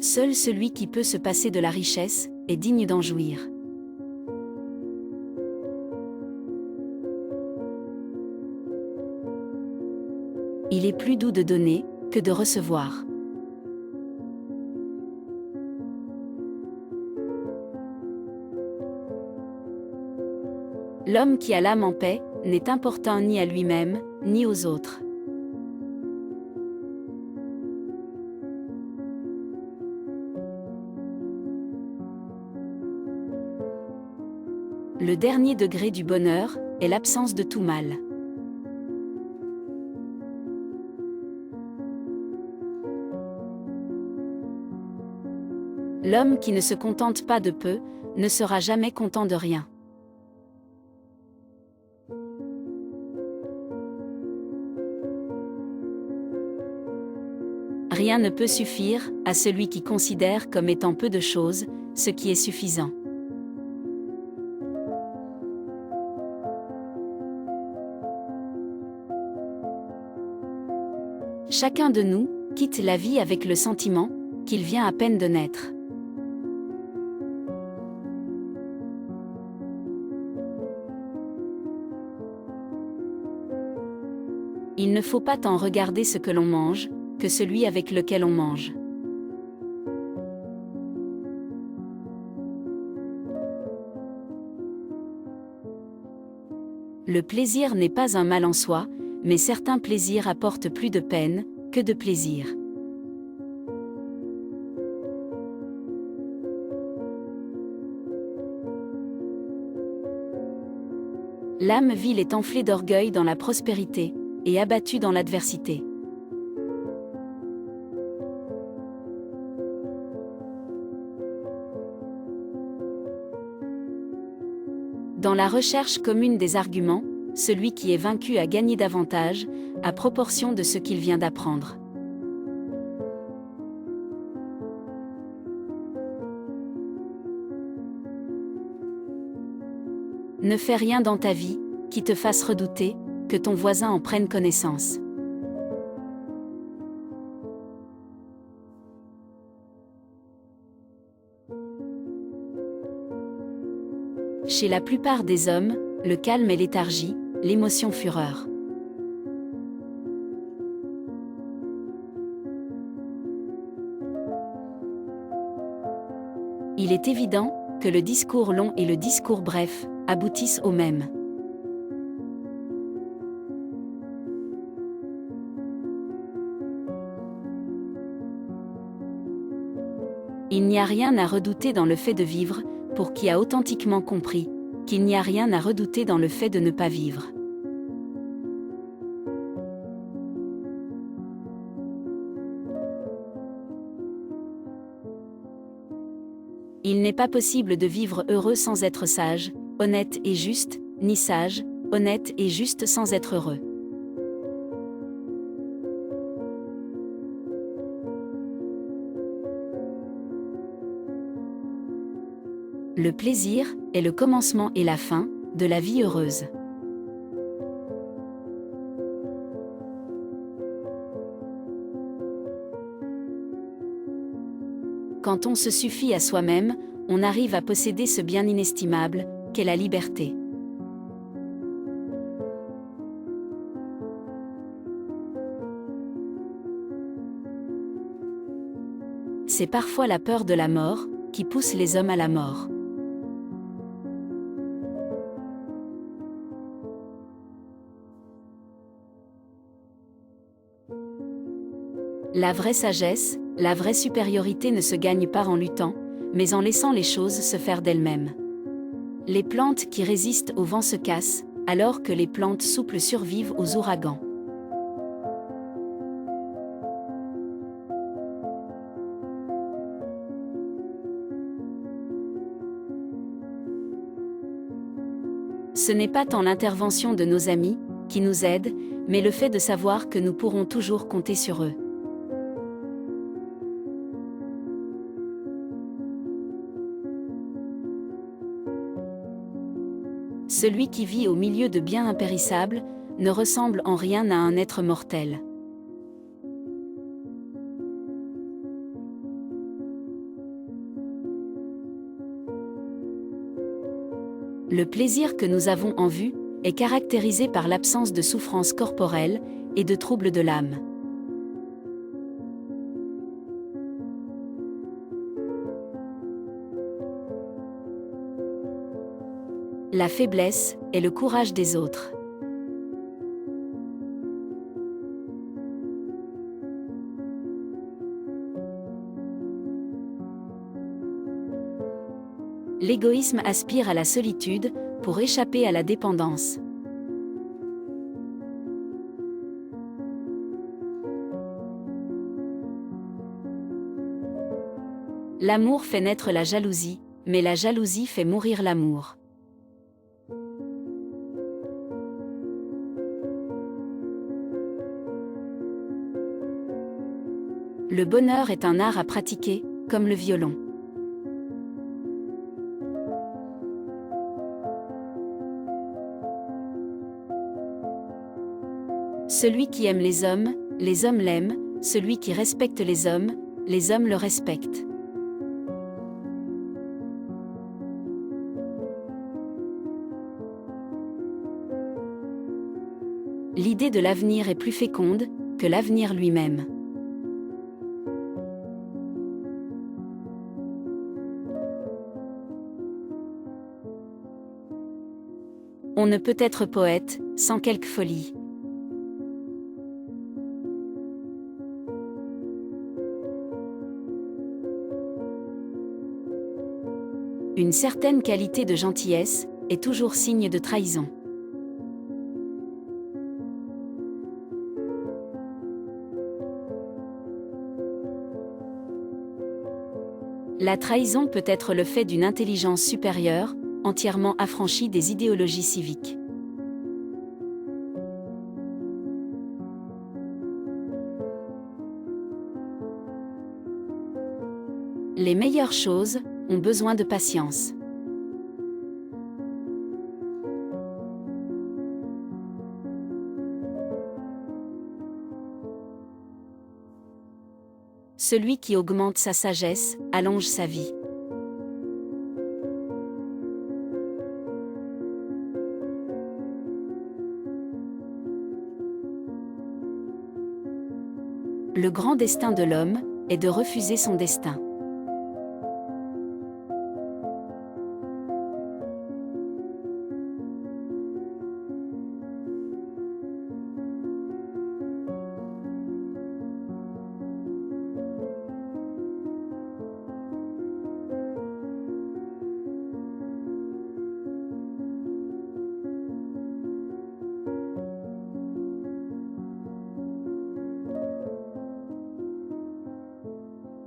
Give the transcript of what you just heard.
Seul celui qui peut se passer de la richesse est digne d'en jouir. Il est plus doux de donner que de recevoir. L'homme qui a l'âme en paix n'est important ni à lui-même, ni aux autres. Le dernier degré du bonheur est l'absence de tout mal. L'homme qui ne se contente pas de peu ne sera jamais content de rien. Rien ne peut suffire à celui qui considère comme étant peu de choses ce qui est suffisant. Chacun de nous quitte la vie avec le sentiment qu'il vient à peine de naître. Il ne faut pas tant regarder ce que l'on mange que celui avec lequel on mange. Le plaisir n'est pas un mal en soi, mais certains plaisirs apportent plus de peine que de plaisir. L'âme vile est enflée d'orgueil dans la prospérité et abattue dans l'adversité. Dans la recherche commune des arguments, celui qui est vaincu a gagné davantage, à proportion de ce qu'il vient d'apprendre. Ne fais rien dans ta vie qui te fasse redouter que ton voisin en prenne connaissance. Chez la plupart des hommes, le calme est léthargie, l'émotion fureur. Il est évident que le discours long et le discours bref aboutissent au même. Il n'y a rien à redouter dans le fait de vivre, pour qui a authentiquement compris qu'il n'y a rien à redouter dans le fait de ne pas vivre. Il n'est pas possible de vivre heureux sans être sage, honnête et juste, ni sage, honnête et juste sans être heureux. Le plaisir est le commencement et la fin de la vie heureuse. Quand on se suffit à soi-même, on arrive à posséder ce bien inestimable qu'est la liberté. C'est parfois la peur de la mort qui pousse les hommes à la mort. La vraie sagesse, la vraie supériorité ne se gagne pas en luttant, mais en laissant les choses se faire d'elles-mêmes. Les plantes qui résistent au vent se cassent, alors que les plantes souples survivent aux ouragans. Ce n'est pas tant l'intervention de nos amis qui nous aide, mais le fait de savoir que nous pourrons toujours compter sur eux. Celui qui vit au milieu de biens impérissables ne ressemble en rien à un être mortel. Le plaisir que nous avons en vue est caractérisé par l'absence de souffrance corporelle et de troubles de l'âme. La faiblesse est le courage des autres. L'égoïsme aspire à la solitude pour échapper à la dépendance. L'amour fait naître la jalousie, mais la jalousie fait mourir l'amour. Le bonheur est un art à pratiquer, comme le violon. Celui qui aime les hommes l'aiment, celui qui respecte les hommes le respectent. L'idée de l'avenir est plus féconde que l'avenir lui-même. On ne peut être poète sans quelque folie. Une certaine qualité de gentillesse est toujours signe de trahison. La trahison peut être le fait d'une intelligence supérieure, entièrement affranchie des idéologies civiques. Les meilleures choses ont besoin de patience. Celui qui augmente sa sagesse allonge sa vie. Le grand destin de l'homme est de refuser son destin.